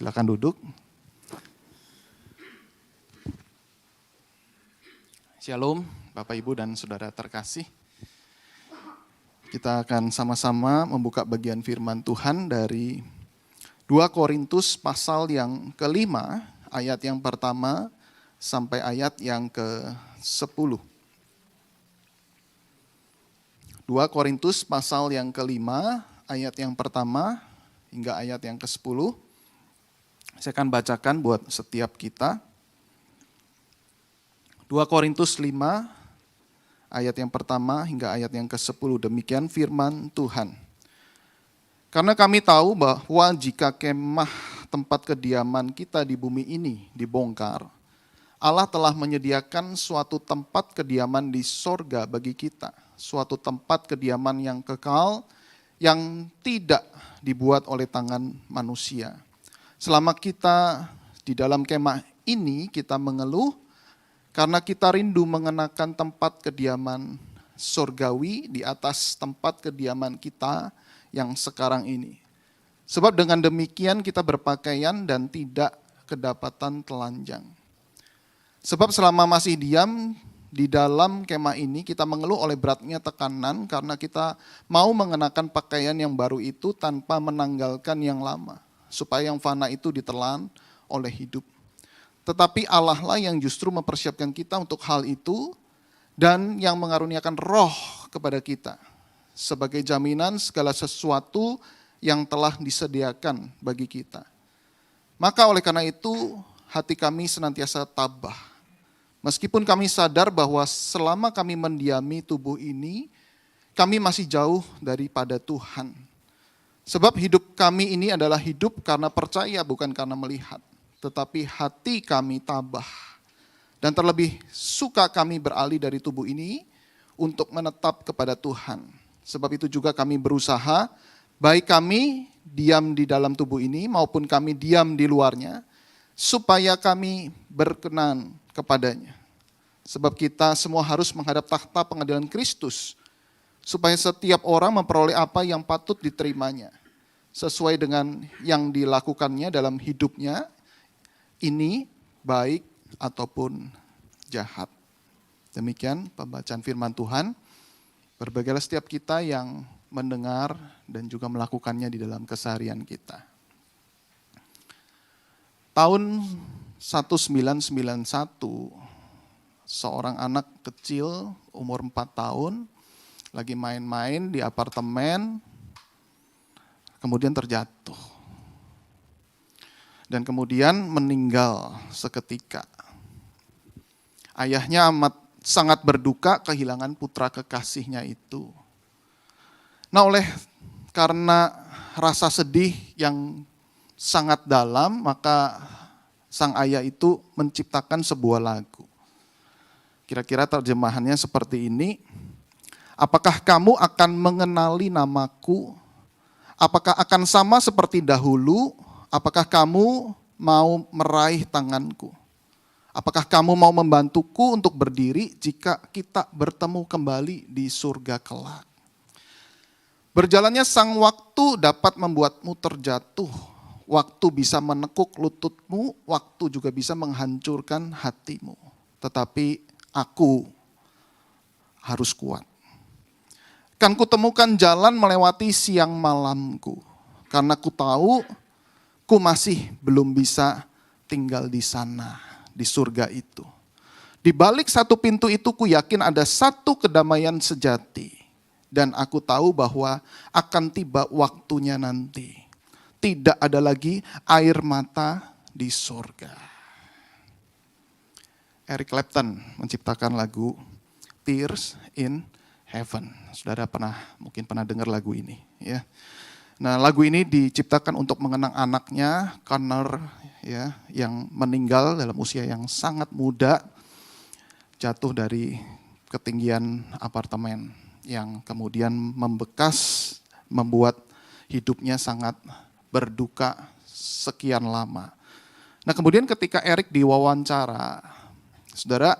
Silakan duduk. Shalom, Bapak Ibu dan Saudara terkasih. Kita akan sama-sama membuka bagian firman Tuhan dari 2 Korintus pasal yang kelima, ayat yang pertama sampai ayat yang ke-10. 2 Korintus pasal yang kelima, ayat yang pertama hingga ayat yang ke-10. Saya akan bacakan buat setiap kita. 2 Korintus 5, ayat yang pertama hingga ayat yang ke-10. Demikian firman Tuhan. Karena kami tahu bahwa jika kemah tempat kediaman kita di bumi ini dibongkar, Allah telah menyediakan suatu tempat kediaman di sorga bagi kita. Suatu tempat kediaman yang kekal, yang tidak dibuat oleh tangan manusia. Selama kita di dalam kemah ini, kita mengeluh karena kita rindu mengenakan tempat kediaman surgawi di atas tempat kediaman kita yang sekarang ini. Sebab dengan demikian kita berpakaian dan tidak kedapatan telanjang. Sebab selama masih diam di dalam kemah ini, kita mengeluh oleh beratnya tekanan karena kita mau mengenakan pakaian yang baru itu tanpa menanggalkan yang lama, supaya yang fana itu ditelan oleh hidup. Tetapi Allah lah yang justru mempersiapkan kita untuk hal itu dan yang mengaruniakan roh kepada kita sebagai jaminan segala sesuatu yang telah disediakan bagi kita. Maka oleh karena itu hati kami senantiasa tabah. Meskipun kami sadar bahwa selama kami mendiami tubuh ini, kami masih jauh daripada Tuhan. Sebab hidup kami ini adalah hidup karena percaya bukan karena melihat. Tetapi hati kami tabah. Dan terlebih suka kami beralih dari tubuh ini untuk menetap kepada Tuhan. Sebab itu juga kami berusaha, baik kami diam di dalam tubuh ini maupun kami diam di luarnya, supaya kami berkenan kepadanya. Sebab kita semua harus menghadap takhta pengadilan Kristus, supaya setiap orang memperoleh apa yang patut diterimanya, sesuai dengan yang dilakukannya dalam hidupnya, ini baik ataupun jahat. Demikian pembacaan firman Tuhan. Berbahagialah setiap kita yang mendengar dan juga melakukannya di dalam keseharian kita. Tahun 1991, seorang anak kecil umur 4 tahun lagi main-main di apartemen, kemudian terjatuh. Dan kemudian meninggal seketika. Ayahnya sangat berduka kehilangan putra kekasihnya itu. Nah, karena rasa sedih yang sangat dalam, maka sang ayah itu menciptakan sebuah lagu. Kira-kira terjemahannya seperti ini. Apakah kamu akan mengenali namaku? Apakah akan sama seperti dahulu? Apakah kamu mau meraih tanganku? Apakah kamu mau membantuku untuk berdiri jika kita bertemu kembali di surga kelak? Berjalannya sang waktu dapat membuatmu terjatuh. Waktu bisa menekuk lututmu, waktu juga bisa menghancurkan hatimu. Tetapi aku harus kuat. Kan kutemukan jalan melewati siang malamku. Karena ku tahu ku masih belum bisa tinggal di sana, di surga itu. Di balik satu pintu itu ku yakin ada satu kedamaian sejati. Dan aku tahu bahwa akan tiba waktunya nanti. Tidak ada lagi air mata di surga. Eric Clapton menciptakan lagu Tears in Heaven. Saudara mungkin pernah dengar lagu ini, ya. Nah, lagu ini diciptakan untuk mengenang anaknya, Connor, ya, yang meninggal dalam usia yang sangat muda, jatuh dari ketinggian apartemen yang kemudian membekas, membuat hidupnya sangat berduka sekian lama. Nah, kemudian ketika Eric diwawancara, saudara,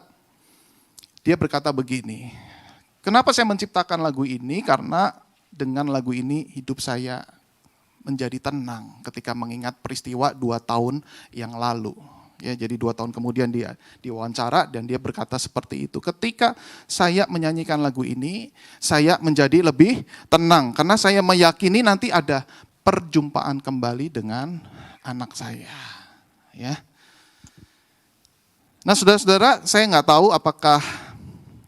dia berkata begini, kenapa saya menciptakan lagu ini? Karena dengan lagu ini hidup saya menjadi tenang ketika mengingat peristiwa 2 tahun yang lalu. Ya, jadi 2 tahun kemudian dia diwawancara dan dia berkata seperti itu. Ketika saya menyanyikan lagu ini, saya menjadi lebih tenang karena saya meyakini nanti ada perjumpaan kembali dengan anak saya. Ya. Nah, saudara-saudara, saya nggak tahu apakah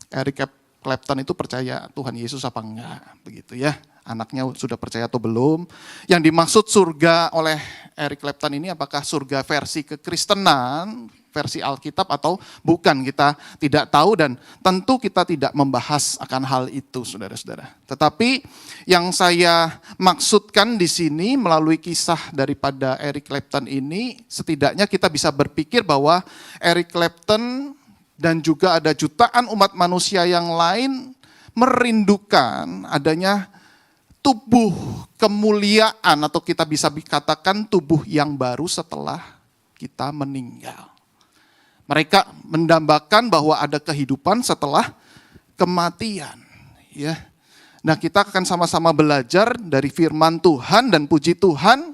Eric Clapton itu percaya Tuhan Yesus apa enggak, begitu ya. Anaknya sudah percaya atau belum. Yang dimaksud surga oleh Eric Clapton ini apakah surga versi kekristenan, versi Alkitab atau bukan, kita tidak tahu dan tentu kita tidak membahas akan hal itu, saudara-saudara. Tetapi yang saya maksudkan di sini melalui kisah daripada Eric Clapton ini, setidaknya kita bisa berpikir bahwa Eric Clapton dan juga ada jutaan umat manusia yang lain merindukan adanya tubuh kemuliaan atau kita bisa katakan tubuh yang baru setelah kita meninggal. Mereka mendambakan bahwa ada kehidupan setelah kematian. Ya. Nah, kita akan sama-sama belajar dari firman Tuhan dan puji Tuhan.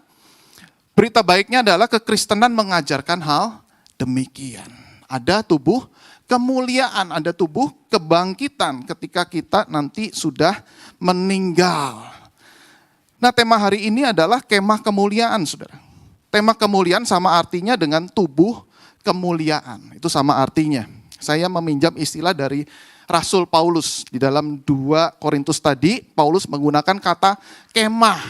Berita baiknya adalah kekristenan mengajarkan hal demikian. Ada tubuh kemuliaan, ada tubuh kebangkitan ketika kita nanti sudah meninggal. Nah, tema hari ini adalah kemah kemuliaan, saudara. Tema kemuliaan sama artinya dengan tubuh kemuliaan. Itu sama artinya. Saya meminjam istilah dari Rasul Paulus. Di dalam 2 Korintus tadi, Paulus menggunakan kata kemah.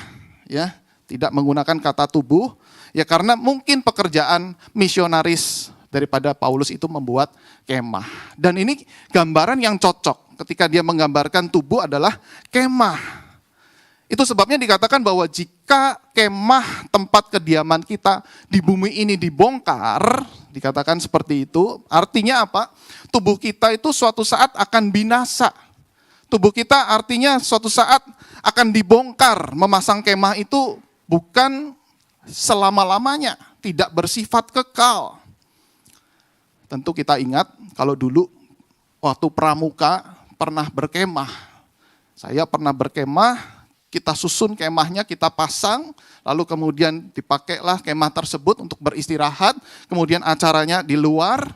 Ya, tidak menggunakan kata tubuh. Ya karena mungkin pekerjaan misionaris daripada Paulus itu membuat kemah. Dan ini gambaran yang cocok. Ketika dia menggambarkan tubuh adalah kemah. Itu sebabnya dikatakan bahwa jika kemah tempat kediaman kita di bumi ini dibongkar, dikatakan seperti itu, artinya apa? Tubuh kita itu suatu saat akan binasa. Tubuh kita artinya suatu saat akan dibongkar. Memasang kemah itu bukan selama-lamanya, tidak bersifat kekal. Tentu kita ingat kalau dulu waktu pramuka pernah berkemah. Saya pernah berkemah. Kita susun kemahnya, kita pasang, lalu kemudian dipakailah kemah tersebut untuk beristirahat, kemudian acaranya di luar,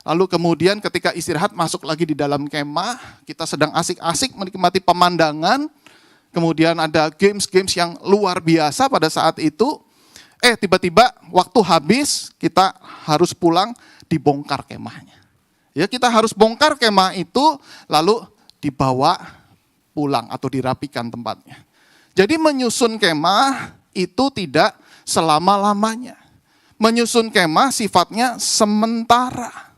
lalu kemudian ketika istirahat masuk lagi di dalam kemah, kita sedang asik-asik menikmati pemandangan, kemudian ada games-games yang luar biasa pada saat itu, tiba-tiba waktu habis, kita harus pulang, dibongkar kemahnya. Ya, kita harus bongkar kemah itu, lalu dibawa pulang atau dirapikan tempatnya. Jadi menyusun kemah itu tidak selama-lamanya. Menyusun kemah sifatnya sementara.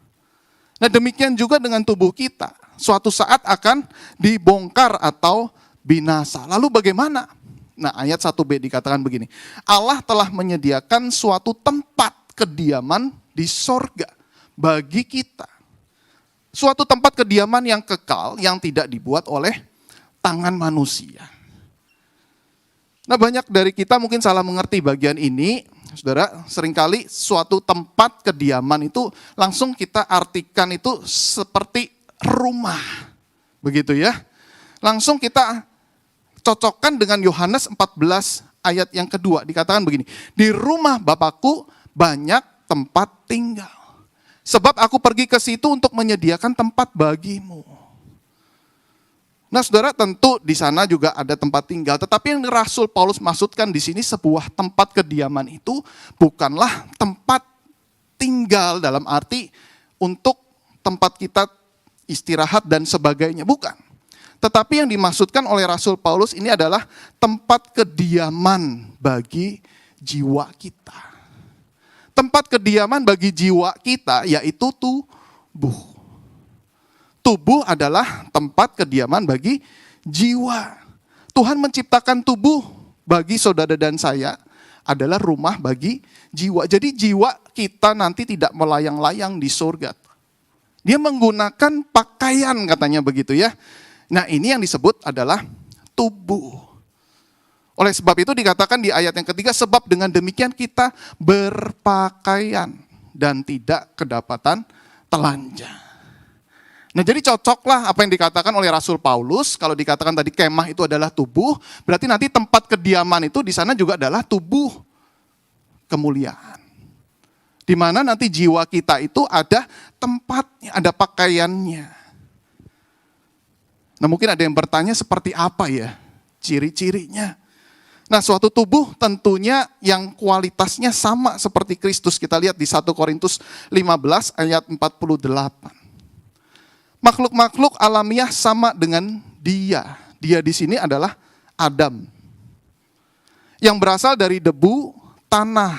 Nah, demikian juga dengan tubuh kita. Suatu saat akan dibongkar atau binasa. Lalu bagaimana? Nah, ayat 1b dikatakan begini. Allah telah menyediakan suatu tempat kediaman di sorga bagi kita. Suatu tempat kediaman yang kekal yang tidak dibuat oleh tangan manusia. Nah, banyak dari kita mungkin salah mengerti bagian ini, saudara. Seringkali suatu tempat kediaman itu langsung kita artikan itu seperti rumah, begitu ya. Langsung kita cocokkan dengan Yohanes 14 ayat yang kedua, dikatakan begini, di rumah Bapakku banyak tempat tinggal. Sebab aku pergi ke situ untuk menyediakan tempat bagimu. Nah, saudara, tentu di sana juga ada tempat tinggal, tetapi yang Rasul Paulus maksudkan di sini sebuah tempat kediaman itu bukanlah tempat tinggal dalam arti untuk tempat kita istirahat dan sebagainya, bukan. Tetapi yang dimaksudkan oleh Rasul Paulus ini adalah tempat kediaman bagi jiwa kita. Tempat kediaman bagi jiwa kita yaitu tubuh. Tubuh adalah tempat kediaman bagi jiwa. Tuhan menciptakan tubuh bagi saudara dan saya adalah rumah bagi jiwa. Jadi jiwa kita nanti tidak melayang-layang di surga. Dia menggunakan pakaian katanya begitu ya. Nah, ini yang disebut adalah tubuh. Oleh sebab itu dikatakan di ayat yang ketiga, sebab dengan demikian kita berpakaian dan tidak kedapatan telanjang. Nah jadi cocoklah apa yang dikatakan oleh Rasul Paulus, kalau dikatakan tadi kemah itu adalah tubuh, berarti nanti tempat kediaman itu di sana juga adalah tubuh kemuliaan. Di mana nanti jiwa kita itu ada tempatnya, ada pakaiannya. Nah mungkin ada yang bertanya seperti apa ya ciri-cirinya. Nah suatu tubuh tentunya yang kualitasnya sama seperti Kristus. Kita lihat di 1 Korintus 15 ayat 48. Makhluk-makhluk alamiah sama dengan dia. Dia di sini adalah Adam. Yang berasal dari debu, tanah,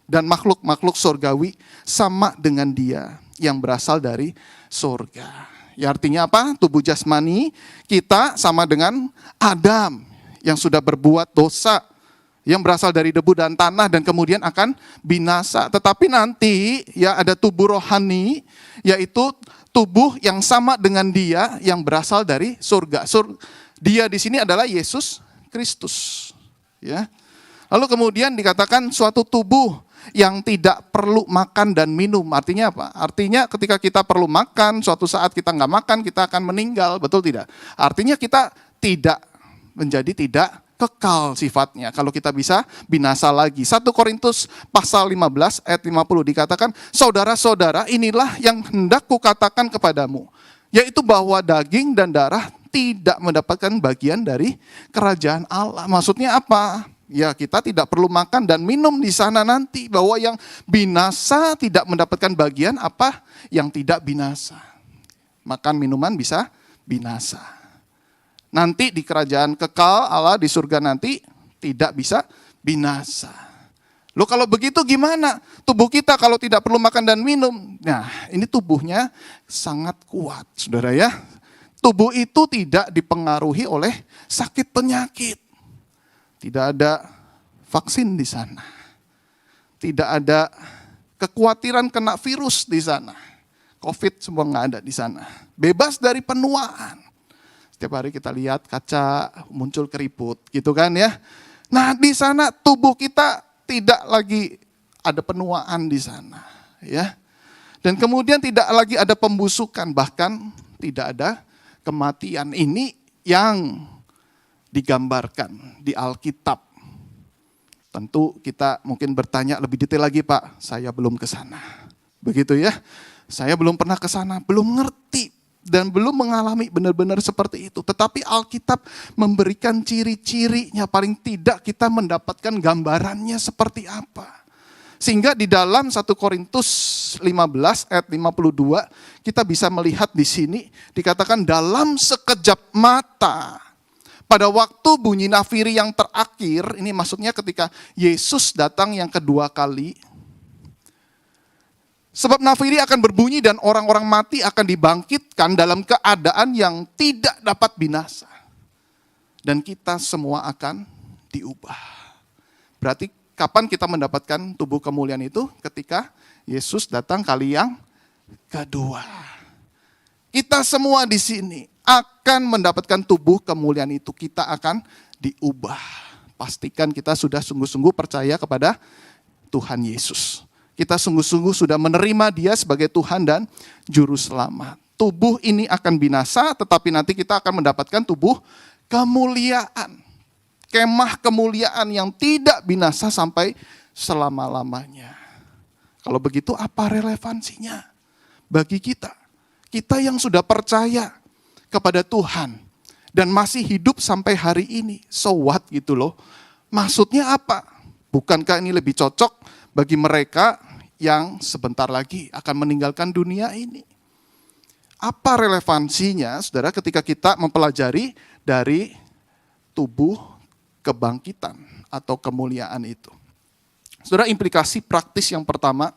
dan makhluk-makhluk surgawi sama dengan dia. Yang berasal dari surga. Ya artinya apa? Tubuh jasmani kita sama dengan Adam yang sudah berbuat dosa, yang berasal dari debu dan tanah dan kemudian akan binasa. Tetapi nanti ya ada tubuh rohani, yaitu tubuh yang sama dengan dia yang berasal dari surga. Dia di sini adalah Yesus Kristus. Ya. Lalu kemudian dikatakan suatu tubuh yang tidak perlu makan dan minum. Artinya apa? Artinya ketika kita perlu makan, suatu saat kita nggak makan, kita akan meninggal. Betul tidak? Artinya kita tidak menjadi tidak kekal sifatnya. Kalau kita bisa binasa lagi. 1 Korintus pasal 15 ayat 50 dikatakan, saudara-saudara inilah yang hendak kukatakan kepadamu. Yaitu bahwa daging dan darah tidak mendapatkan bagian dari kerajaan Allah. Maksudnya apa? Ya kita tidak perlu makan dan minum di sana nanti. Bahwa yang binasa tidak mendapatkan bagian apa yang tidak binasa. Makan minuman bisa binasa. Nanti di kerajaan kekal Allah di surga nanti tidak bisa binasa. Loh kalau begitu gimana? Tubuh kita kalau tidak perlu makan dan minum. Nah ini tubuhnya sangat kuat saudara ya. Tubuh itu tidak dipengaruhi oleh sakit penyakit. Tidak ada vaksin di sana. Tidak ada kekhawatiran kena virus di sana. COVID semua nggak ada di sana. Bebas dari penuaan. Setiap hari kita lihat kaca muncul keriput gitu kan ya. Nah di sana tubuh kita tidak lagi ada penuaan di sana ya. Dan kemudian tidak lagi ada pembusukan, bahkan tidak ada kematian. Ini yang digambarkan di Alkitab. Tentu kita mungkin bertanya lebih detail lagi Pak, saya belum ke sana. Begitu ya. Saya belum pernah ke sana, belum ngerti. Dan belum mengalami benar-benar seperti itu. Tetapi Alkitab memberikan ciri-cirinya. Paling tidak kita mendapatkan gambarannya seperti apa. Sehingga di dalam 1 Korintus 15 ayat 52 kita bisa melihat di sini. Dikatakan dalam sekejap mata. Pada waktu bunyi nafiri yang terakhir. Ini maksudnya ketika Yesus datang yang kedua kali. Sebab nafiri akan berbunyi dan orang-orang mati akan dibangkitkan dalam keadaan yang tidak dapat binasa. Dan kita semua akan diubah. Berarti kapan kita mendapatkan tubuh kemuliaan itu? Ketika Yesus datang kali yang kedua. Kita semua di sini akan mendapatkan tubuh kemuliaan itu. Kita akan diubah. Pastikan kita sudah sungguh-sungguh percaya kepada Tuhan Yesus. Kita sungguh-sungguh sudah menerima Dia sebagai Tuhan dan Juru Selamat. Tubuh ini akan binasa, tetapi nanti kita akan mendapatkan tubuh kemuliaan. Kemah kemuliaan yang tidak binasa sampai selama-lamanya. Kalau begitu apa relevansinya bagi kita? Kita yang sudah percaya kepada Tuhan dan masih hidup sampai hari ini. So what gitu loh. Maksudnya apa? Bukankah ini lebih cocok bagi mereka yang sebentar lagi akan meninggalkan dunia ini? Apa relevansinya, saudara, ketika kita mempelajari dari tubuh kebangkitan atau kemuliaan itu? Saudara, implikasi praktis yang pertama,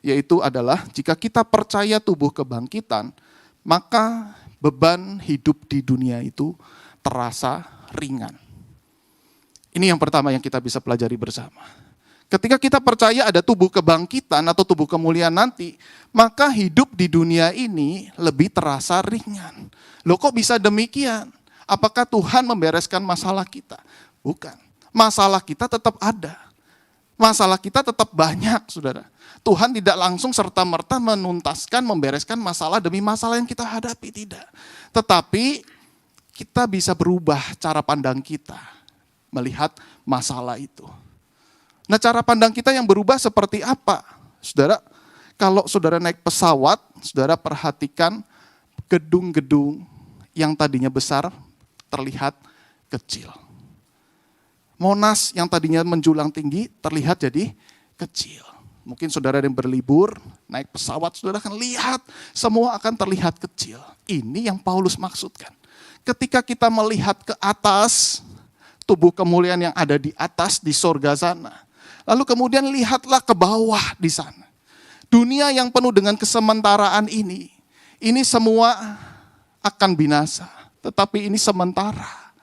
yaitu adalah jika kita percaya tubuh kebangkitan, maka beban hidup di dunia itu terasa ringan. Ini yang pertama yang kita bisa pelajari bersama. Ketika kita percaya ada tubuh kebangkitan atau tubuh kemuliaan nanti, maka hidup di dunia ini lebih terasa ringan. Loh kok bisa demikian? Apakah Tuhan membereskan masalah kita? Bukan. Masalah kita tetap ada. masalah kita tetap banyak, saudara. Tuhan tidak langsung serta-merta menuntaskan, membereskan masalah demi masalah yang kita hadapi, tidak. Tetapi kita bisa berubah cara pandang kita melihat masalah itu. Nah, cara pandang kita yang berubah seperti apa? Saudara, kalau saudara naik pesawat, saudara perhatikan gedung-gedung yang tadinya besar terlihat kecil. Monas yang tadinya menjulang tinggi terlihat jadi kecil. Mungkin saudara yang berlibur, naik pesawat, saudara akan lihat semua akan terlihat kecil. Ini yang Paulus maksudkan. Ketika kita melihat ke atas, tubuh kemuliaan yang ada di atas di sorga sana. Lalu kemudian lihatlah ke bawah di sana. Dunia yang penuh dengan kesementaraan ini semua akan binasa. Tetapi ini sementara.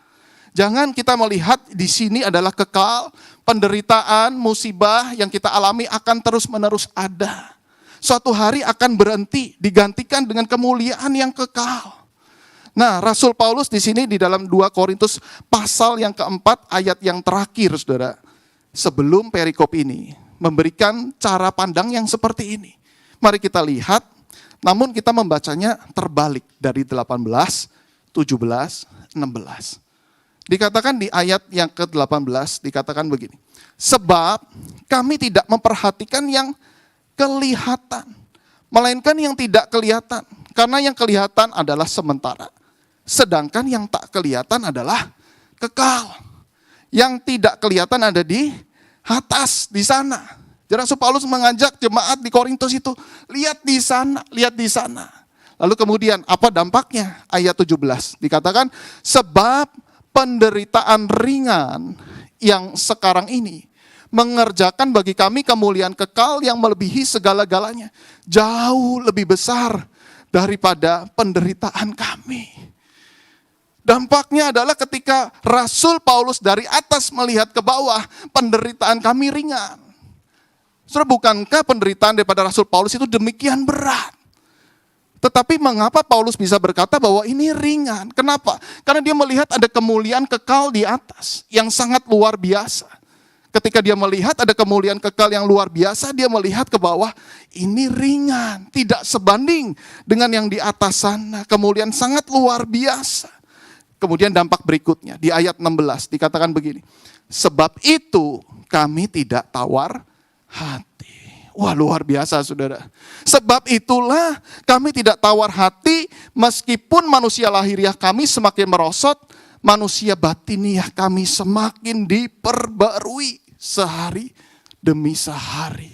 Jangan kita melihat di sini adalah kekal, penderitaan, musibah yang kita alami akan terus-menerus ada. Suatu hari akan berhenti, digantikan dengan kemuliaan yang kekal. Nah, Rasul Paulus di sini di dalam 2 Korintus pasal yang keempat ayat yang terakhir, saudara. Sebelum perikop ini, memberikan cara pandang yang seperti ini. Mari kita lihat, namun kita membacanya terbalik dari 18, 17, 16. Dikatakan di ayat yang ke-18, dikatakan begini. Sebab kami tidak memperhatikan yang kelihatan, melainkan yang tidak kelihatan. Karena yang kelihatan adalah sementara. Sedangkan yang tak kelihatan adalah kekal. Yang tidak kelihatan ada di atas, di sana. Jadi Rasul Paulus mengajak jemaat di Korintus itu, lihat di sana, lihat di sana. Lalu kemudian apa dampaknya? Ayat 17 dikatakan, sebab penderitaan ringan yang sekarang ini mengerjakan bagi kami kemuliaan kekal yang melebihi segala-galanya. Jauh lebih besar daripada penderitaan kami. Dampaknya adalah ketika Rasul Paulus dari atas melihat ke bawah, penderitaan kami ringan. Saudara, bukankah penderitaan daripada Rasul Paulus itu demikian berat? Tetapi mengapa Paulus bisa berkata bahwa ini ringan? Kenapa? Karena dia melihat ada kemuliaan kekal di atas yang sangat luar biasa. Ketika dia melihat ada kemuliaan kekal yang luar biasa, dia melihat ke bawah, ini ringan, tidak sebanding dengan yang di atas sana. Kemuliaan sangat luar biasa. Kemudian dampak berikutnya, di ayat 16 dikatakan begini. Sebab itu kami tidak tawar hati. Wah, luar biasa, saudara. Sebab itulah kami tidak tawar hati meskipun manusia lahiriah kami semakin merosot, manusia batiniah kami semakin diperbarui sehari demi sehari.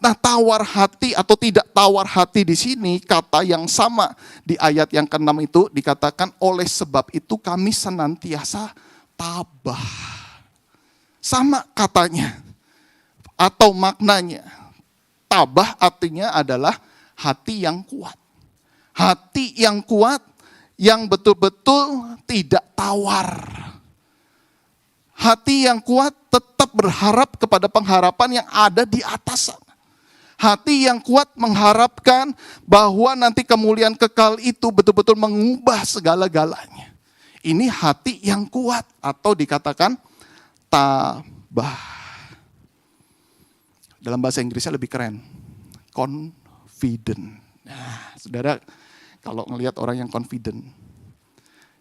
Nah, tawar hati atau tidak tawar hati di sini kata yang sama di ayat yang ke-6 itu dikatakan oleh sebab itu kami senantiasa tabah. Sama katanya. Atau maknanya, tabah artinya adalah hati yang kuat. Hati yang kuat, yang betul-betul tidak tawar. Hati yang kuat tetap berharap kepada pengharapan yang ada di atas sana. Hati yang kuat mengharapkan bahwa nanti kemuliaan kekal itu betul-betul mengubah segala-galanya. Ini hati yang kuat atau dikatakan tabah. Dalam bahasa Inggrisnya lebih keren. Confident. Nah, saudara, kalau ngelihat orang yang confident,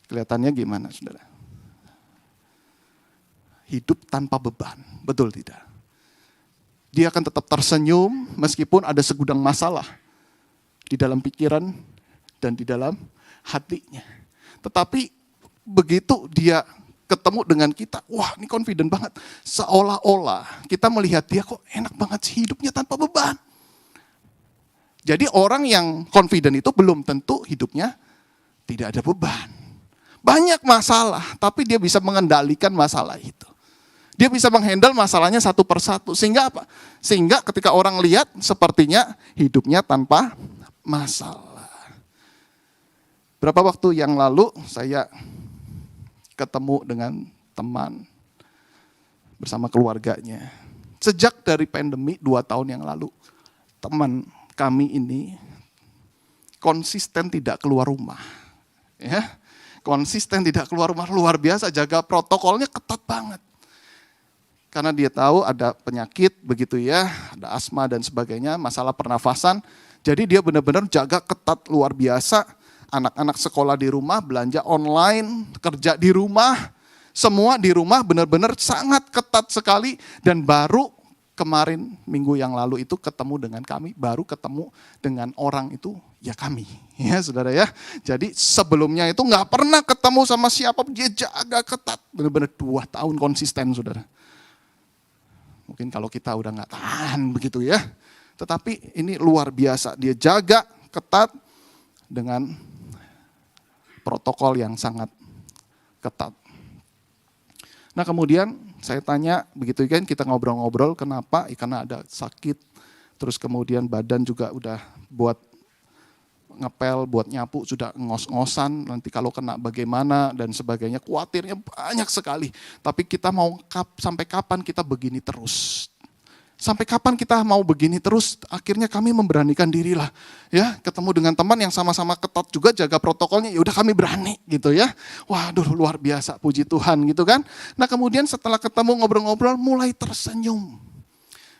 kelihatannya gimana, saudara? Hidup tanpa beban, betul tidak? Dia akan tetap tersenyum meskipun ada segudang masalah di dalam pikiran dan di dalam hatinya. Tetapi begitu dia ketemu dengan kita, wah ini confident banget. Seolah-olah kita melihat dia kok enak banget sih hidupnya tanpa beban. Jadi orang yang confident itu belum tentu hidupnya tidak ada beban. Banyak masalah, tapi dia bisa mengendalikan masalah itu. Dia bisa menghandle masalahnya satu persatu. Sehingga apa? Sehingga ketika orang lihat sepertinya hidupnya tanpa masalah. Berapa waktu yang lalu saya ketemu dengan teman bersama keluarganya. Sejak dari pandemi 2 tahun yang lalu, teman kami ini konsisten tidak keluar rumah. Ya, konsisten tidak keluar rumah, luar biasa, jaga protokolnya ketat banget. karena dia tahu ada penyakit begitu ya, ada asma dan sebagainya, masalah pernafasan. Jadi dia benar-benar jaga ketat luar biasa. Anak-anak sekolah di rumah, belanja online, kerja di rumah, semua di rumah benar-benar sangat ketat sekali. Dan baru kemarin minggu yang lalu itu ketemu dengan kami, baru ketemu dengan orang itu ya kami, ya saudara ya. Jadi sebelumnya itu nggak pernah ketemu sama siapa, dia jaga ketat, benar-benar 2 tahun konsisten saudara. Mungkin kalau kita udah nggak tahan begitu ya. Tetapi ini luar biasa, dia jaga ketat dengan protokol yang sangat ketat. Nah kemudian saya tanya, begitu kan kita ngobrol-ngobrol, kenapa? Karena ada sakit, terus kemudian badan juga udah buat ngepel, buat nyapu, sudah ngos-ngosan, nanti kalau kena bagaimana dan sebagainya, khawatirnya banyak sekali. Tapi kita mau sampai kapan kita begini terus? Sampai kapan kita mau begini terus? Akhirnya kami memberanikan dirilah, ya ketemu dengan teman yang sama-sama ketat juga jaga protokolnya, ya udah kami berani gitu ya. Waduh luar biasa, puji Tuhan gitu kan. Nah kemudian setelah ketemu ngobrol-ngobrol mulai tersenyum.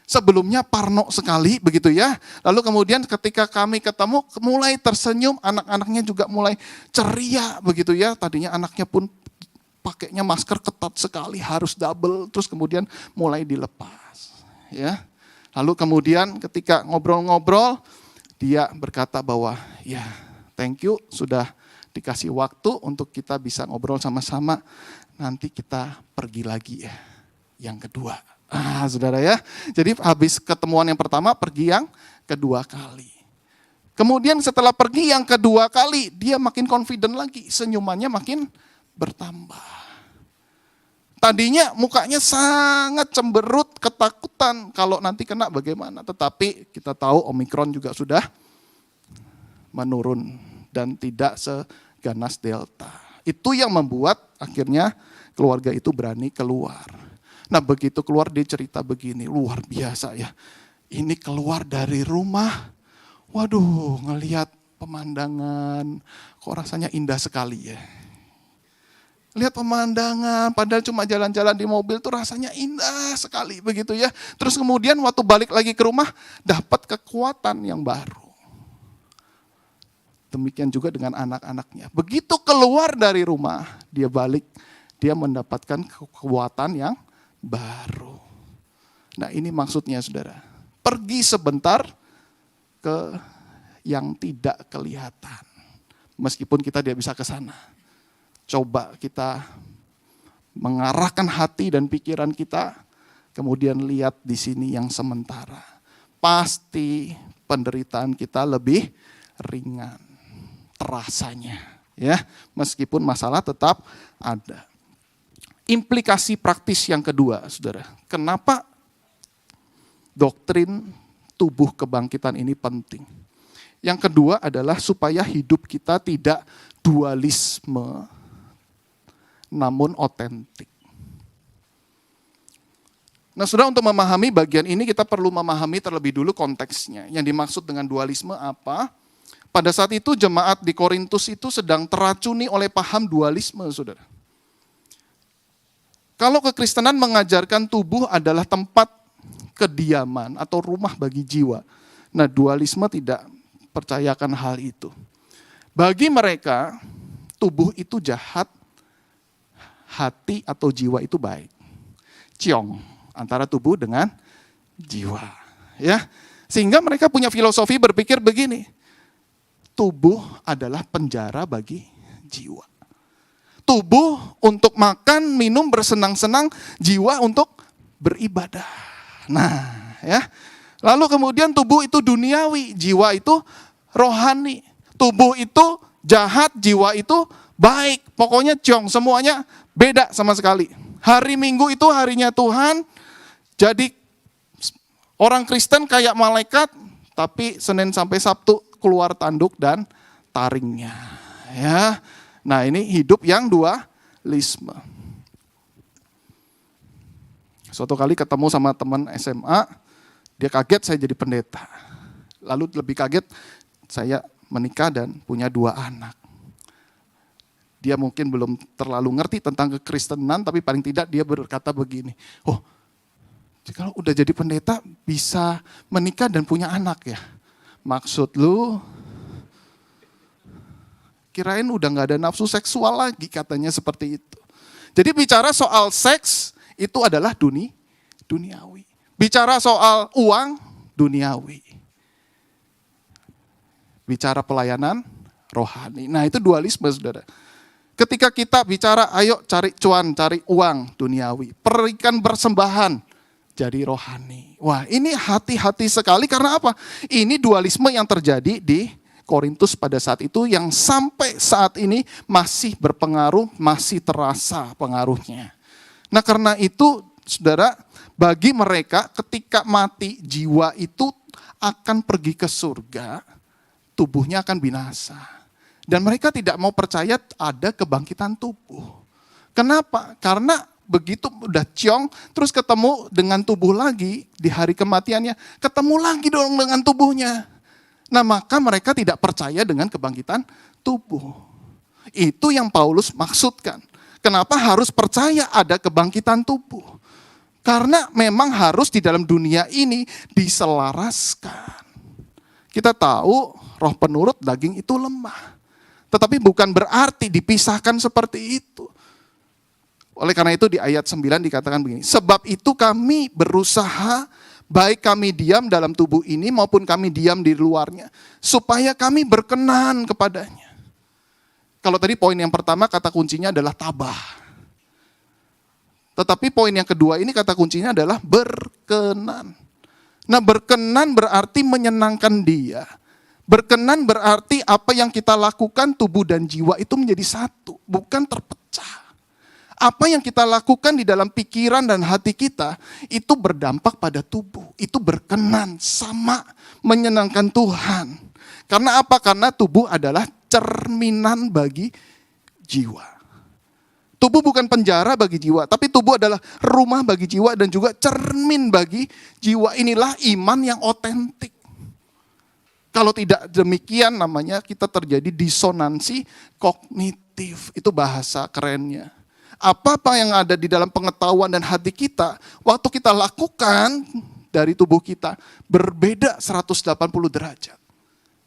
Sebelumnya parno sekali begitu ya. Lalu kemudian ketika kami ketemu mulai tersenyum, anak-anaknya juga mulai ceria begitu ya. Tadinya anaknya pun pakainya masker ketat sekali, harus double, terus kemudian mulai dilepas. Ya. Lalu kemudian ketika ngobrol-ngobrol, dia berkata bahwa ya thank you sudah dikasih waktu untuk kita bisa ngobrol sama-sama. Nanti kita pergi lagi ya, yang kedua. Saudara ya, jadi habis ketemuan yang pertama, pergi yang kedua kali. Kemudian setelah pergi yang kedua kali, dia makin confident lagi, senyumannya makin bertambah. Tadinya mukanya sangat cemberut, ketakutan kalau nanti kena bagaimana. Tetapi kita tahu Omikron juga sudah menurun dan tidak seganas Delta. Itu yang membuat akhirnya keluarga itu berani keluar. Nah begitu keluar dia cerita begini, luar biasa ya. Ini keluar dari rumah, waduh ngelihat pemandangan, kok rasanya indah sekali ya. Lihat pemandangan, padahal cuma jalan-jalan di mobil tuh rasanya indah sekali begitu ya. Terus kemudian waktu balik lagi ke rumah, dapat kekuatan yang baru. Demikian juga dengan anak-anaknya. Begitu keluar dari rumah, dia balik, dia mendapatkan kekuatan yang baru. Nah ini maksudnya saudara, pergi sebentar ke yang tidak kelihatan. Meskipun kita tidak bisa ke sana. Coba kita mengarahkan hati dan pikiran kita, kemudian lihat di sini yang sementara. Pasti penderitaan kita lebih ringan terasanya. Ya, meskipun masalah tetap ada. Implikasi praktis yang kedua, saudara. Kenapa doktrin tubuh kebangkitan ini penting? Yang kedua adalah supaya hidup kita tidak dualisme, namun otentik. Nah, saudara, untuk memahami bagian ini kita perlu memahami terlebih dulu konteksnya. Yang dimaksud dengan dualisme apa? Pada saat itu jemaat di Korintus itu sedang teracuni oleh paham dualisme, saudara. Kalau kekristenan mengajarkan tubuh adalah tempat kediaman atau rumah bagi jiwa. Nah, dualisme tidak percayakan hal itu. Bagi mereka, tubuh itu jahat, hati atau jiwa itu baik. Ciong antara tubuh dengan jiwa. Ya, sehingga mereka punya filosofi berpikir begini, tubuh adalah penjara bagi jiwa. Tubuh untuk makan, minum, bersenang-senang, jiwa untuk beribadah. Nah, ya. Lalu kemudian tubuh itu duniawi, jiwa itu rohani. Tubuh itu jahat, jiwa itu baik. Pokoknya ciong, semuanya beda sama sekali. Hari Minggu itu harinya Tuhan. Jadi orang Kristen kayak malaikat, tapi Senin sampai Sabtu keluar tanduk dan taringnya. Ya. Nah ini hidup yang dualisme. Suatu kali ketemu sama teman SMA, dia kaget saya jadi pendeta. Lalu lebih kaget saya menikah dan punya 2 anak. Dia mungkin belum terlalu ngerti tentang kekristenan, tapi paling tidak dia berkata begini, oh Jadi kalau udah jadi pendeta bisa menikah dan punya anak ya. Maksud lu kirain udah gak ada nafsu seksual lagi katanya seperti itu. Jadi bicara soal seks itu adalah duniawi. Bicara soal uang, duniawi. Bicara pelayanan, rohani. Nah itu dualisme saudara. Ketika kita bicara ayo cari cuan, cari uang, duniawi. Berikan persembahan, jadi rohani. Wah ini hati-hati sekali karena apa? Ini dualisme yang terjadi di Korintus pada saat itu yang sampai saat ini masih berpengaruh, masih terasa pengaruhnya. Nah karena itu saudara, bagi mereka ketika mati jiwa itu akan pergi ke surga, tubuhnya akan binasa. Dan mereka tidak mau percaya ada kebangkitan tubuh. Kenapa? Karena begitu udah ciong, terus ketemu dengan tubuh lagi di hari kematiannya, ketemu lagi dong dengan tubuhnya. Nah maka mereka tidak percaya dengan kebangkitan tubuh. Itu yang Paulus maksudkan. Kenapa harus percaya ada kebangkitan tubuh? Karena memang harus di dalam dunia ini diselaraskan. Kita tahu roh penurut daging itu lemah. Tetapi bukan berarti dipisahkan seperti itu. Oleh karena itu di ayat 9 dikatakan begini. Sebab itu kami berusaha baik kami diam dalam tubuh ini maupun kami diam di luarnya. Supaya kami berkenan kepadanya. Kalau tadi poin yang pertama kata kuncinya adalah tabah. Tetapi poin yang kedua ini kata kuncinya adalah berkenan. Nah berkenan berarti menyenangkan dia. Berkenan berarti apa yang kita lakukan tubuh dan jiwa itu menjadi satu. Bukan terpecah. Apa yang kita lakukan di dalam pikiran dan hati kita itu berdampak pada tubuh. Itu berkenan sama menyenangkan Tuhan. Karena apa? Karena tubuh adalah cerminan bagi jiwa. Tubuh bukan penjara bagi jiwa, tapi tubuh adalah rumah bagi jiwa dan juga cermin bagi jiwa. Inilah iman yang otentik. Kalau tidak demikian namanya kita terjadi disonansi kognitif. Itu bahasa kerennya. Apa-apa yang ada di dalam pengetahuan dan hati kita, waktu kita lakukan dari tubuh kita, berbeda 180 derajat.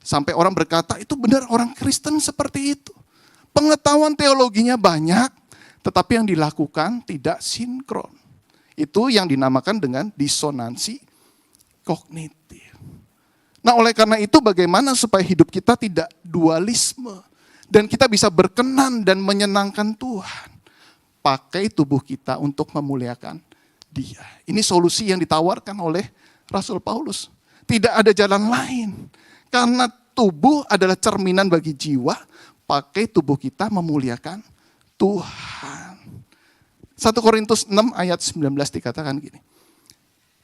Sampai orang berkata, itu benar orang Kristen seperti itu. Pengetahuan teologinya banyak, tetapi yang dilakukan tidak sinkron. Itu yang dinamakan dengan disonansi kognitif. Nah oleh karena itu bagaimana supaya hidup kita tidak dualisme. Dan kita bisa berkenan dan menyenangkan Tuhan. Pakai tubuh kita untuk memuliakan Dia. Ini solusi yang ditawarkan oleh Rasul Paulus. Tidak ada jalan lain. Karena tubuh adalah cerminan bagi jiwa, pakai tubuh kita memuliakan Tuhan. 1 Korintus 6 ayat 19 dikatakan gini.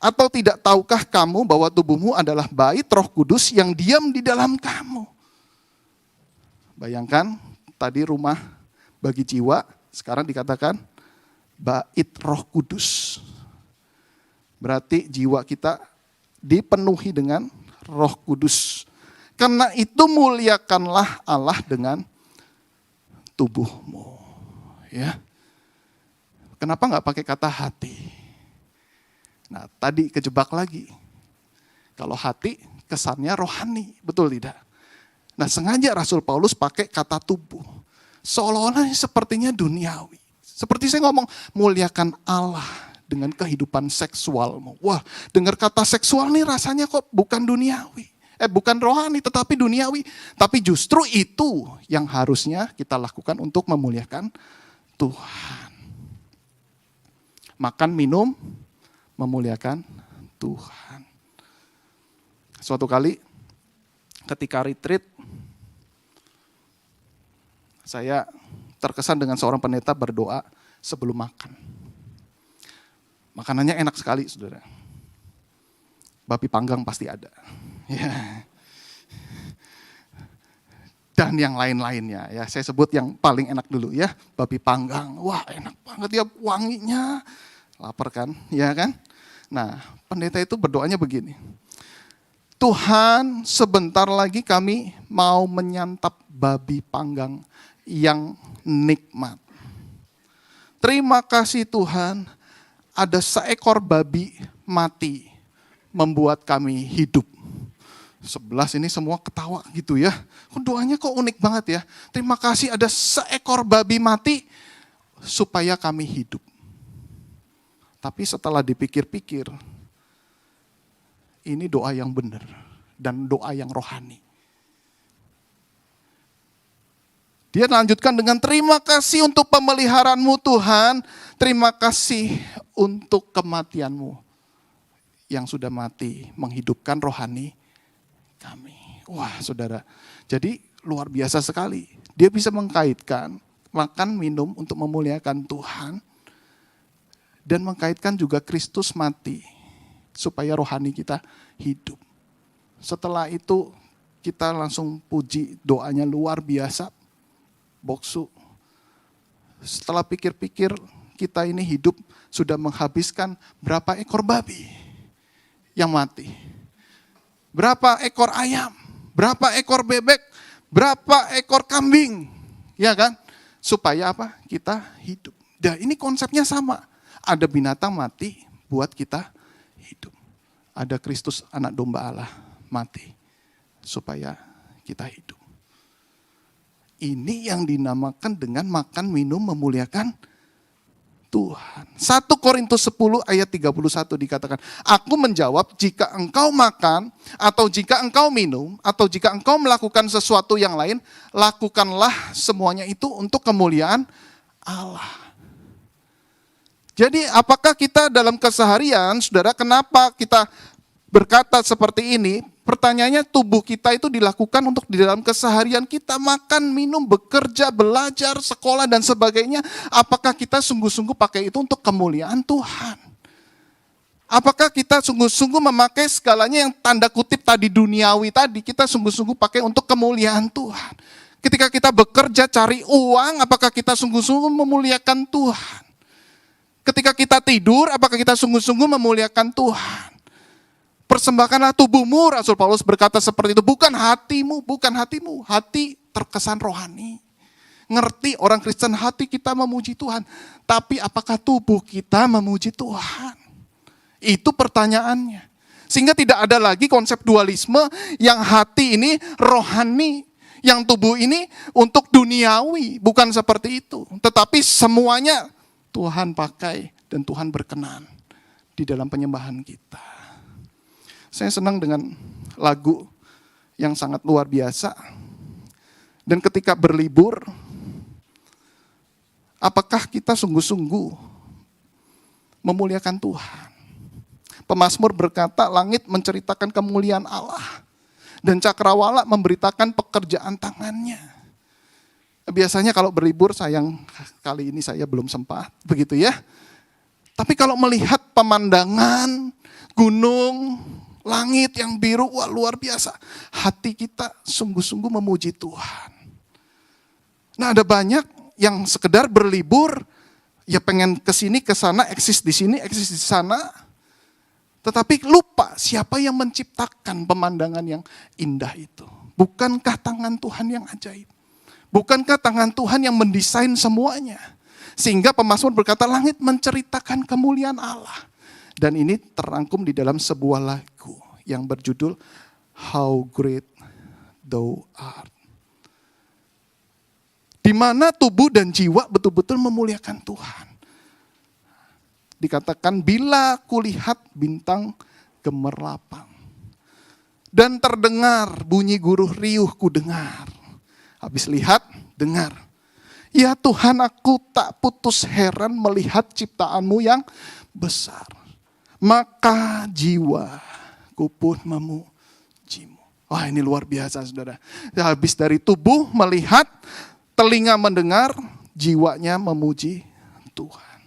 Atau tidak tahukah kamu bahwa tubuhmu adalah bait Roh Kudus yang diam di dalam kamu? Bayangkan tadi rumah bagi jiwa, sekarang dikatakan bait Roh Kudus. Berarti jiwa kita dipenuhi dengan Roh Kudus. Karena itu muliakanlah Allah dengan tubuhmu. Ya. Kenapa nggak pakai kata hati? Nah tadi kejebak lagi. Kalau hati kesannya rohani, betul tidak? Nah sengaja Rasul Paulus pakai kata tubuh. Seolah-olah sepertinya duniawi. Seperti saya ngomong, muliakan Allah dengan kehidupan seksualmu. Wah, dengar kata seksual nih rasanya kok bukan duniawi. Bukan rohani tetapi duniawi. Tapi justru itu yang harusnya kita lakukan untuk memuliakan Tuhan. Makan, minum, memuliakan Tuhan. Suatu kali ketika retreat, saya terkesan dengan seorang pendeta berdoa sebelum makan. Makanannya enak sekali, saudara. Babi panggang pasti ada. Ya. Dan yang lain-lainnya, ya saya sebut yang paling enak dulu ya, babi panggang. Wah enak banget ya wanginya, lapar kan, ya kan? Nah pendeta itu berdoanya begini. Tuhan sebentar lagi kami mau menyantap babi panggang yang nikmat. Terima kasih Tuhan, ada seekor babi mati membuat kami hidup. 11 ini semua ketawa gitu ya. Doanya kok unik banget ya. Terima kasih ada seekor babi mati supaya kami hidup. Tapi setelah dipikir-pikir, ini doa yang benar dan doa yang rohani. Dia lanjutkan dengan terima kasih untuk pemeliharaanmu Tuhan. Terima kasih untuk kematianmu yang sudah mati menghidupkan rohani kami. Wah saudara, jadi luar biasa sekali. Dia bisa mengkaitkan makan minum untuk memuliakan Tuhan dan mengkaitkan juga Kristus mati supaya rohani kita hidup. Setelah itu kita langsung puji doanya luar biasa. Boksu. Setelah pikir-pikir kita ini hidup sudah menghabiskan berapa ekor babi yang mati. Berapa ekor ayam, berapa ekor bebek, berapa ekor kambing, ya kan? Supaya apa? Kita hidup. Dan ini konsepnya sama. Ada binatang mati buat kita hidup. Ada Kristus anak domba Allah mati supaya kita hidup. Ini yang dinamakan dengan makan minum memuliakan Tuhan. 1 Korintus 10 ayat 31 dikatakan, aku menjawab jika engkau makan atau jika engkau minum atau jika engkau melakukan sesuatu yang lain, lakukanlah semuanya itu untuk kemuliaan Allah. Jadi apakah kita dalam keseharian, saudara, kenapa kita berkata seperti ini? Pertanyaannya tubuh kita itu dilakukan untuk di dalam keseharian kita makan, minum, bekerja, belajar, sekolah dan sebagainya. Apakah kita sungguh-sungguh pakai itu untuk kemuliaan Tuhan? Apakah kita sungguh-sungguh memakai segalanya yang tanda kutip tadi duniawi tadi, kita sungguh-sungguh pakai untuk kemuliaan Tuhan? Ketika kita bekerja cari uang, apakah kita sungguh-sungguh memuliakan Tuhan? Ketika kita tidur, apakah kita sungguh-sungguh memuliakan Tuhan? Persembahkanlah tubuhmu, Rasul Paulus berkata seperti itu. Bukan hatimu, hati terkesan rohani. Ngerti orang Kristen, hati kita memuji Tuhan. Tapi apakah tubuh kita memuji Tuhan? Itu pertanyaannya. Sehingga tidak ada lagi konsep dualisme yang hati ini rohani, yang tubuh ini untuk duniawi. Bukan seperti itu. Tetapi semuanya Tuhan pakai dan Tuhan berkenan di dalam penyembahan kita. Saya senang dengan lagu yang sangat luar biasa. Dan ketika berlibur, apakah kita sungguh-sungguh memuliakan Tuhan? Pemazmur berkata, langit menceritakan kemuliaan Allah. Dan cakrawala memberitakan pekerjaan tangannya. Biasanya kalau berlibur, sayang kali ini saya belum sempat, begitu ya. Tapi kalau melihat pemandangan, gunung, langit yang biru, wah luar biasa. Hati kita sungguh-sungguh memuji Tuhan. Nah ada banyak yang sekedar berlibur, ya pengen kesini, kesana, eksis di sini, eksis di sana. Tetapi lupa siapa yang menciptakan pemandangan yang indah itu. Bukankah tangan Tuhan yang ajaib? Bukankah tangan Tuhan yang mendesain semuanya? Sehingga pemazmur berkata, langit menceritakan kemuliaan Allah. Dan ini terangkum di dalam sebuah lagu yang berjudul How Great Thou Art. Di mana tubuh dan jiwa betul-betul memuliakan Tuhan. Dikatakan bila kulihat bintang gemerlapang. Dan terdengar bunyi guruh riuh ku dengar. Habis lihat, dengar. Ya Tuhan, aku tak putus heran melihat ciptaanmu yang besar. Maka jiwaku pun memujimu. Wah ini luar biasa saudara. Habis dari tubuh melihat, telinga mendengar, jiwanya memuji Tuhan.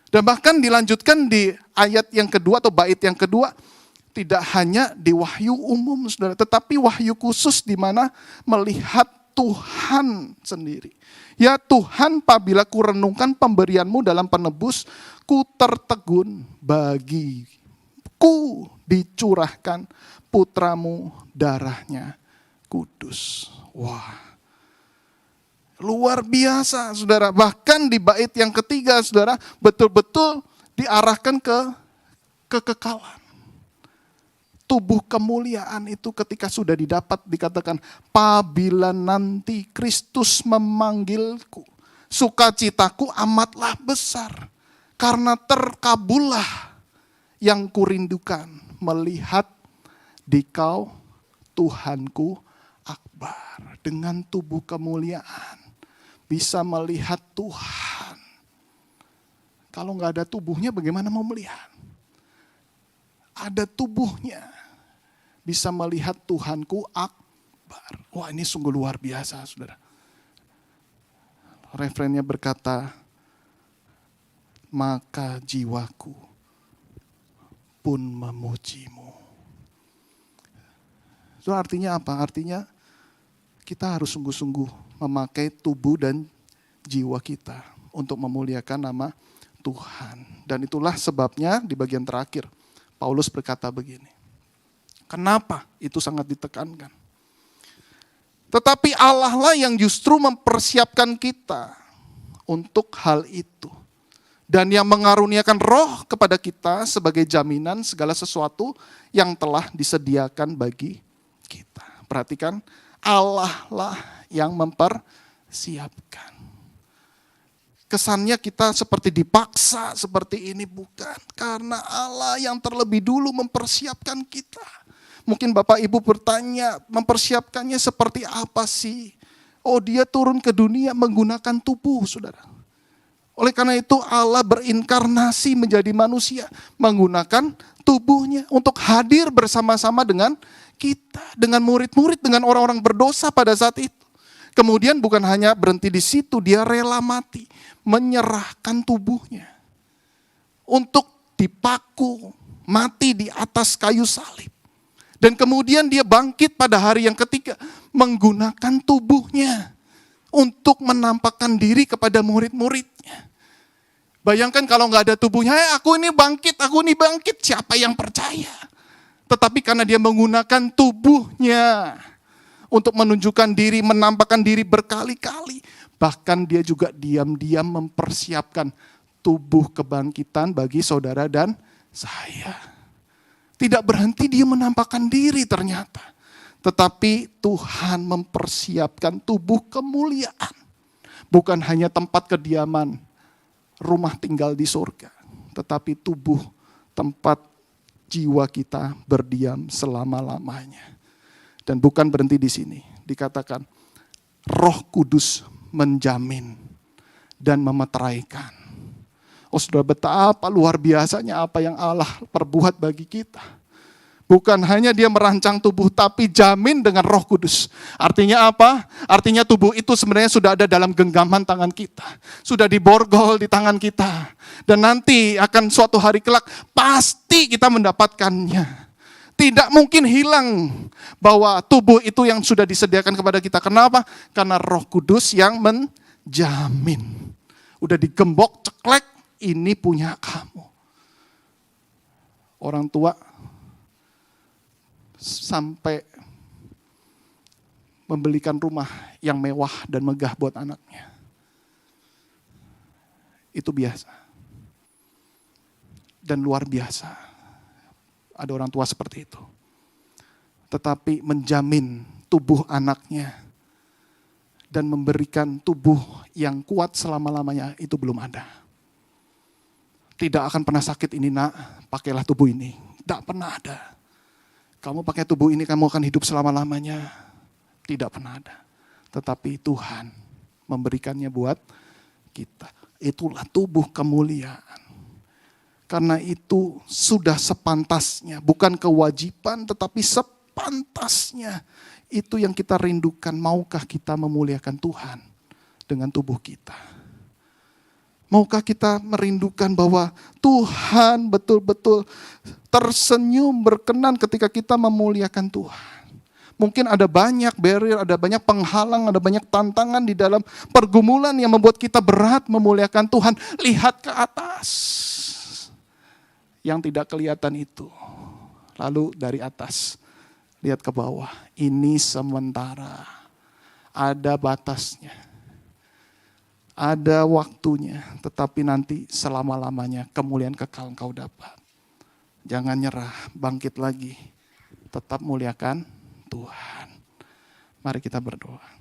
Dan bahkan dilanjutkan di ayat yang kedua atau bait yang kedua, tidak hanya di wahyu umum saudara, tetapi wahyu khusus di mana melihat Tuhan sendiri. Ya Tuhan, apabila ku renungkan pemberianmu dalam penebus, ku tertegun bagiku dicurahkan putramu darahnya kudus. Wah, luar biasa saudara. Bahkan di bait yang ketiga saudara, betul-betul diarahkan ke kekekalan. Tubuh kemuliaan itu ketika sudah didapat dikatakan, apabila nanti Kristus memanggilku, sukacitaku amatlah besar. Karena terkabullah yang kurindukan, melihat dikau Tuhanku akbar. Dengan tubuh kemuliaan bisa melihat Tuhan. Kalau nggak ada tubuhnya bagaimana mau melihat? Ada tubuhnya. Bisa melihat Tuhanku akbar. Wah, ini sungguh luar biasa, saudara. Referennya berkata, maka jiwaku pun memujimu. Itu artinya apa? Artinya kita harus sungguh-sungguh memakai tubuh dan jiwa kita untuk memuliakan nama Tuhan. Dan itulah sebabnya di bagian terakhir Paulus berkata begini. Kenapa itu sangat ditekankan? Tetapi Allah lah yang justru mempersiapkan kita untuk hal itu. Dan yang mengaruniakan roh kepada kita sebagai jaminan segala sesuatu yang telah disediakan bagi kita. Perhatikan, Allah lah yang mempersiapkan. Kesannya kita seperti dipaksa seperti ini, bukan. Karena Allah yang terlebih dulu mempersiapkan kita. Mungkin Bapak Ibu bertanya, mempersiapkannya seperti apa sih? Oh, dia turun ke dunia menggunakan tubuh, saudara. Oleh karena itu Allah berinkarnasi menjadi manusia, menggunakan tubuhnya untuk hadir bersama-sama dengan kita, dengan murid-murid, dengan orang-orang berdosa pada saat itu. Kemudian bukan hanya berhenti di situ, dia rela mati, menyerahkan tubuhnya untuk dipaku, mati di atas kayu salib. Dan kemudian dia bangkit pada hari yang ketiga, menggunakan tubuhnya untuk menampakkan diri kepada murid-muridnya. Bayangkan kalau nggak ada tubuhnya, aku ini bangkit, siapa yang percaya? Tetapi karena dia menggunakan tubuhnya untuk menunjukkan diri, menampakkan diri berkali-kali. Bahkan dia juga diam-diam mempersiapkan tubuh kebangkitan bagi saudara dan saya. Tidak berhenti dia menampakkan diri ternyata. Tetapi Tuhan mempersiapkan tubuh kemuliaan. Bukan hanya tempat kediaman, rumah tinggal di surga. Tetapi tubuh tempat jiwa kita berdiam selama-lamanya. Dan bukan berhenti di sini. Dikatakan Roh Kudus menjamin dan memeteraikan. Oh, saudara, betapa luar biasanya apa yang Allah perbuat bagi kita. Bukan hanya dia merancang tubuh, tapi jamin dengan Roh Kudus. Artinya apa? Artinya tubuh itu sebenarnya sudah ada dalam genggaman tangan kita. Sudah diborgol di tangan kita. Dan nanti akan suatu hari kelak, pasti kita mendapatkannya. Tidak mungkin hilang bahwa tubuh itu yang sudah disediakan kepada kita. Kenapa? Karena Roh Kudus yang menjamin. Udah digembok, ceklek, ini punya kamu. Orang tua sampai membelikan rumah yang mewah dan megah buat anaknya. Itu biasa. Dan luar biasa. Ada orang tua seperti itu. Tetapi menjamin tubuh anaknya dan memberikan tubuh yang kuat selama-lamanya itu belum ada. Tidak akan pernah sakit ini nak, pakailah tubuh ini. Tidak pernah ada. Kamu pakai tubuh ini, kamu akan hidup selama-lamanya. Tidak pernah ada. Tetapi Tuhan memberikannya buat kita. Itulah tubuh kemuliaan. Karena itu sudah sepantasnya, bukan kewajiban tetapi sepantasnya. Itu yang kita rindukan, maukah kita memuliakan Tuhan dengan tubuh kita? Maukah kita merindukan bahwa Tuhan betul-betul tersenyum, berkenan ketika kita memuliakan Tuhan. Mungkin ada banyak barrier, ada banyak penghalang, ada banyak tantangan di dalam pergumulan yang membuat kita berat memuliakan Tuhan. Lihat ke atas. Yang tidak kelihatan itu. Lalu dari atas, lihat ke bawah. Ini sementara. Ada batasnya. Ada waktunya, tetapi nanti selama-lamanya kemuliaan kekal engkau dapat. Jangan nyerah, bangkit lagi. Tetap muliakan Tuhan. Mari kita berdoa.